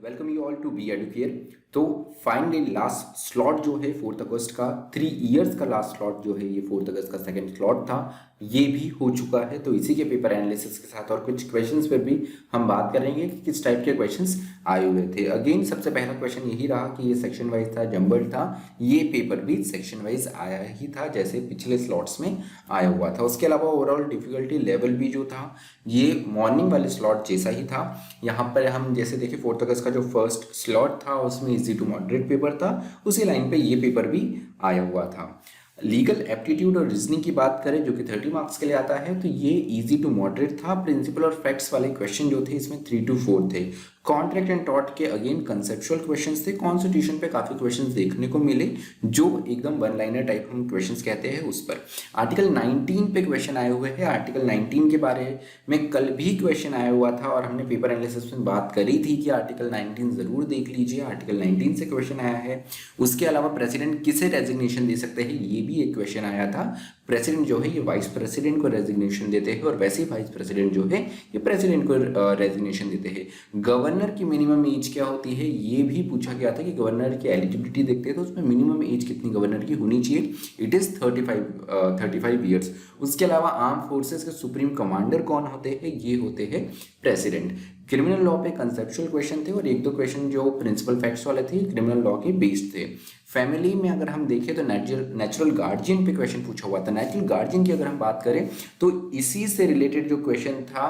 Welcome you all to be Educare. तो finally last slot जो है 4 अगस्त का 3 इयर्स का लास्ट स्लॉट जो है ये 4 अगस्त का सेकंड स्लॉट था, ये भी हो चुका है। तो इसी के पेपर एनालिसिस के साथ और कुछ क्वेश्चंस पे भी हम बात करेंगे कि किस टाइप के क्वेश्चंस आए हुए थे। अगेन सबसे पहला क्वेश्चन यही रहा कि ये सेक्शन वाइज था, जम्बल्ड था। ये पेपर भी सेक्शन वाइज आया ही था जैसे पिछले स्लॉट्स में आया हुआ था। उसके अलावा ओवरऑल डिफिकल्टी लेवल भी जो था ये मॉर्निंग वाले स्लॉट जैसा ही था। यहाँ पर हम जैसे देखिए 4 अगस्त का जो फर्स्ट स्लॉट था उसमें इजी टू मॉडरेट पेपर था, उसी लाइन पे ये पेपर भी आया हुआ था। लीगल एप्टीट्यूड और रीजनिंग की बात करें जो कि 30 मार्क्स के लिए आता है, तो ये इजी टू मॉडरेट था। प्रिंसिपल और फैक्ट्स वाले क्वेश्चन जो थे इसमें 3 to 4 थे। कॉन्ट्रैक्ट एंड टॉट के अगेन कंसेप्चुअल क्वेश्चंस थे। कॉन्स्टिट्यूशन पे काफी क्वेश्चंस देखने को मिले जो एकदम वन लाइनर टाइप हम क्वेश्चंस कहते हैं उस पर। आर्टिकल 19 पे क्वेश्चन आए हुए हैं। आर्टिकल 19 के बारे में कल भी क्वेश्चन आया हुआ था और हमने पेपर एनालिसिस में बात करी थी कि आर्टिकल 19 जरूर देख लीजिए। आर्टिकल 19 से क्वेश्चन आया है। उसके अलावा प्रेसिडेंट किसे रेजिग्नेशन दे सकते हैं ये भी एक क्वेश्चन आया था। प्रेसिडेंट जो है ये वाइस प्रेसिडेंट को रेजिग्नेशन देते हैं और वैसे ही वाइस प्रेसिडेंट जो है ये प्रेसिडेंट को रेजिग्नेशन देते हैं। गवर्नर की मिनिमम एज क्या होती है ये भी पूछा गया था कि गवर्नर की एलिजिबिलिटी देखते हैं तो उसमें मिनिमम एज कितनी गवर्नर की होनी चाहिए। It is 35 years. उसके अलावा आर्म फोर्सेस के सुप्रीम कमांडर कौन होते हैं, ये होते हैं प्रेसिडेंट। क्रिमिनल लॉ पे कंसेप्चुअल क्वेश्चन थे और एक दो क्वेश्चन जो प्रिंसिपल फैक्ट्स वाले थे क्रिमिनल लॉ के बेस्ड थे। फैमिली में अगर हम देखें तो नेचुरल गार्जियन पे क्वेश्चन पूछा हुआ था। नेचुरल गार्जियन की अगर हम बात करें तो इसी से रिलेटेड जो क्वेश्चन था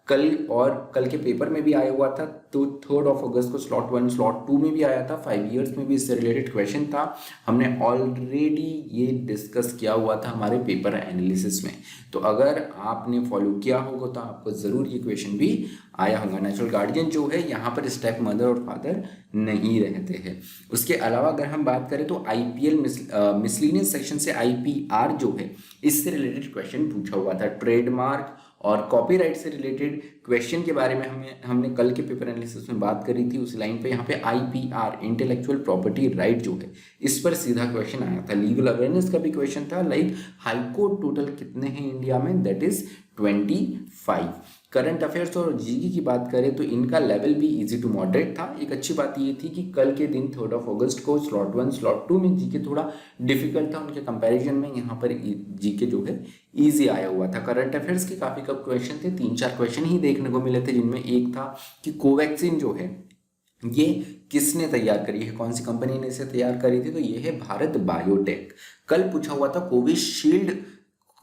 कल के पेपर में भी आया हुआ था। तो 3 अगस्त को स्लॉट 1 स्लॉट 2 में भी आया था। 5 इयर्स में भी इससे रिलेटेड क्वेश्चन था। हमने ऑलरेडी ये डिस्कस किया हुआ था हमारे पेपर एनालिसिस में। तो अगर आपने फॉलो किया होगा तो आपको जरूर ये क्वेश्चन भी आया होगा। नेचुरल गार्डियन जो है यहाँ पर स्टेप मदर और फादर नहीं रहते हैं। उसके अलावा अगर हम बात करें तो आईपीएल मिसलिनियस सेक्शन से आईपीआर जो है इससे रिलेटेड क्वेश्चन पूछा हुआ था। ट्रेडमार्क और कॉपीराइट से रिलेटेड क्वेश्चन के बारे में हमने कल के पेपर एनालिसिस में बात करी थी। उस लाइन पे यहाँ पे आईपीआर इंटेलेक्चुअल प्रॉपर्टी राइट जो है इस पर सीधा क्वेश्चन आया था। लीगल अवेयरनेस का भी क्वेश्चन था लाइक हाईकोर्ट टोटल कितने हैं इंडिया में, दैट इज 25। करंट अफेयर्स और जीके की बात करें तो इनका लेवल भी इजी टू मॉडरेट था। एक अच्छी बात ये थी कि कल के दिन 3 अगस्त को स्लॉट 1 स्लॉट 2 में जीके थोड़ा डिफिकल्ट था, उनके कंपैरिजन में यहाँ पर जीके जो है इजी आया हुआ था। करंट अफेयर्स के काफी कम क्वेश्चन थे, 3-4 क्वेश्चन ही देखने को मिले थे, जिनमें एक था कि कोवैक्सीन जो है ये किसने तैयार करी है, कौन सी कंपनी ने इसे तैयार करी थी, तो ये है भारत बायोटेक। कल पूछा हुआ था कोविशील्ड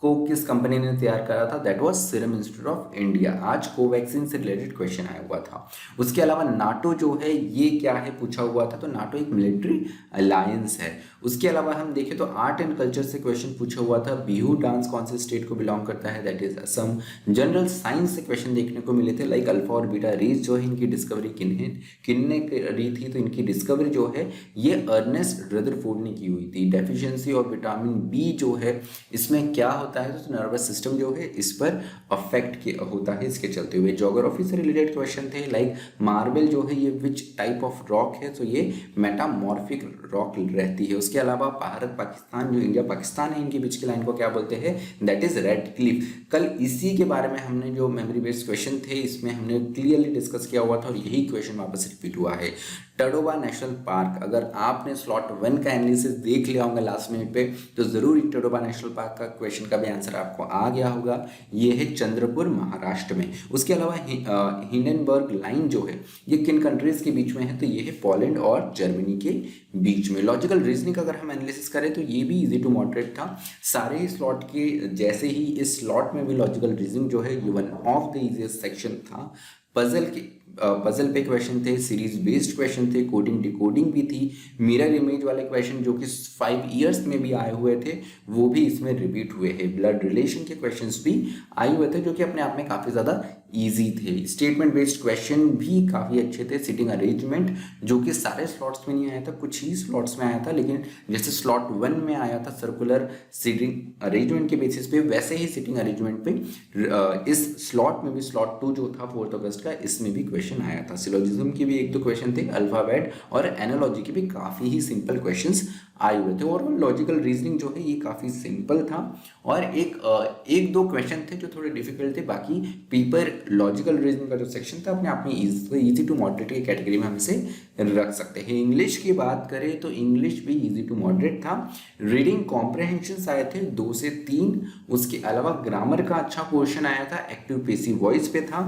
को किस कंपनी ने तैयार करा था, that was serum institute of India. आज कोवैक्सीन से रिलेटेड क्वेश्चन आया हुआ था। उसके अलावा नाटो जो है ये क्या है पूछा हुआ था, तो नाटो एक मिलिट्री अलायंस है। उसके अलावा हम देखें तो आर्ट एंड कल्चर से क्वेश्चन पूछा हुआ था। बिहू डांस कौन से स्टेट को बिलोंग करता है, that is Assam. General science से क्वेश्चन देखने को मिले थे लाइक अल्फा और बीटा रेज जो है इनकी डिस्कवरी किन्ने करी थी, तो इनकी डिस्कवरी जो है ये अर्नेस्ट रदरफोर्ड ने की हुई थी। डेफिशिएंसी और विटामिन बी जो है इसमें क्या होता है, तो नर्वस सिस्टम जो है इस पर अफेक्ट होता है इसके चलते हुए। ज्योग्राफी से रिलेटेड क्वेश्चन थे लाइक मार्बल जो है ये विच टाइप ऑफ रॉक है, तो ये मेटामॉर्फिक रॉक रहती है। उसके अलावा भारत पाकिस्तान जो इंडिया पाकिस्तान है इनके बीच की लाइन को क्या बोलते हैं, दैट इज रेड क्लिफ। कल इसी के बारे में हमने जो मेमोरी बेस्ड क्वेश्चन थे इसमें हमने क्लियरली डिस्कस किया हुआ था और यही क्वेश्चन वापस रिपीट हुआ है। टडोबा नेशनल पार्क, अगर आपने स्लॉट 1 का एनालिसिस देख लिया होगा लास्ट मिनट पे तो जरूर टडोबा नेशनल पार्क का क्वेश्चन का भी आंसर आपको आ गया होगा। ये है चंद्रपुर महाराष्ट्र में। उसके अलावा हिंडनबर्ग लाइन जो है ये किन कंट्रीज के बीच में है, तो ये है पोलैंड और जर्मनी के बीच में। लॉजिकल रीजनिंग अगर हम एनालिसिस करें तो ये भी इजी टू मॉडरेट था। सारे ही स्लॉट के जैसे ही इस स्लॉट में भी लॉजिकल रीजनिंग जो है ये one of the easiest section था। पजल पे क्वेश्चन थे, सीरीज बेस्ड क्वेश्चन थे, कोडिंग डिकोडिंग भी थी। मिरर इमेज वाले क्वेश्चन जो कि 5 इयर्स में भी आए हुए थे वो भी इसमें रिपीट हुए हैं। ब्लड रिलेशन के क्वेश्चंस भी आए हुए थे जो कि अपने आप में काफ़ी ज़्यादा इजी थे। स्टेटमेंट बेस्ड क्वेश्चन भी काफ़ी अच्छे थे। सिटिंग अरेंजमेंट जो कि सारे स्लॉट्स में नहीं आया था, कुछ ही स्लॉट्स में आया था, लेकिन जैसे स्लॉट 1 में आया था सर्कुलर सिटिंग अरेंजमेंट के बेसिस पे, वैसे ही सिटिंग अरेंजमेंट पे इस स्लॉट में भी स्लॉट 2 जो था 4 अगस्त का इसमें भी क्वेश्चन आया था। सिलोजिज्म के भी 1-2 क्वेश्चन थे। अल्फाबेट और एनालॉजी के भी काफ़ी ही सिंपल क्वेश्चंस आए हुए थे। और लॉजिकल रीजनिंग जो है ये काफ़ी सिंपल था और एक दो क्वेश्चन थे जो थोड़े डिफिकल्ट थे। बाकी पेपर लॉजिकल रीजनिंग का जो सेक्शन था अपने आप में इजी टू मॉडरेट की कैटेगरी में हम इसे रख सकते हैं। इंग्लिश की बात करें तो इंग्लिश भी इजी टू मॉडरेट था। रीडिंग कॉम्प्रहेंशन आए थे 2 से 3, उसके अलावा ग्रामर का अच्छा पोर्शन आया था, एक्टिव पैसिव वॉइस पे था।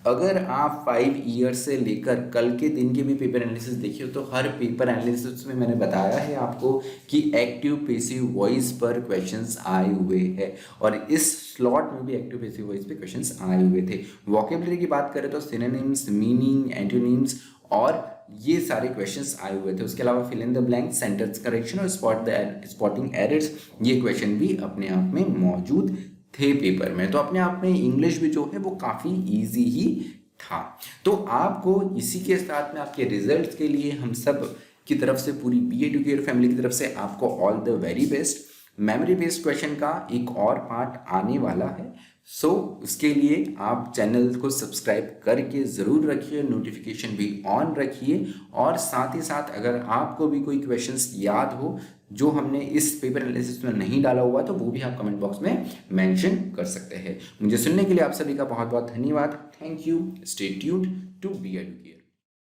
अगर आप 5 ईयर से लेकर कल के दिन के भी पेपर एनालिसिस देखिए तो हर पेपर एनालिसिस में मैंने बताया है आपको कि एक्टिव पैसिव वॉइस पर क्वेश्चंस आए हुए हैं और इस स्लॉट में भी एक्टिव पैसिव वॉइस पे क्वेश्चंस आए हुए थे। वोकेबलरी की बात करें तो सिनोनिम्स, मीनिंग, एंटोनिम्स और ये सारे क्वेश्चंस आए हुए थे। उसके अलावा fill in the blank, sentence correction और स्पॉटिंग एरर्स, ये क्वेश्चन भी अपने आप में मौजूद थे पेपर में। तो अपने आप में इंग्लिश भी जो है वो काफ़ी ईजी ही था। तो आपको इसी के साथ में आपके रिजल्ट्स के लिए हम सब की तरफ से, पूरी बी एडुकेटर फैमिली की तरफ से आपको all the very best. Memory based question का एक और पार्ट आने वाला है, सो उसके लिए आप चैनल को सब्सक्राइब करके ज़रूर रखिए, नोटिफिकेशन भी ऑन रखिए और साथ ही साथ अगर आपको भी कोई क्वेश्चंस याद हो जो हमने इस पेपर एनालिसिस में नहीं डाला हुआ तो वो भी आप कमेंट बॉक्स में मेंशन कर सकते हैं। मुझे सुनने के लिए आप सभी का बहुत बहुत धन्यवाद। Thank you. Stay tuned to be educator.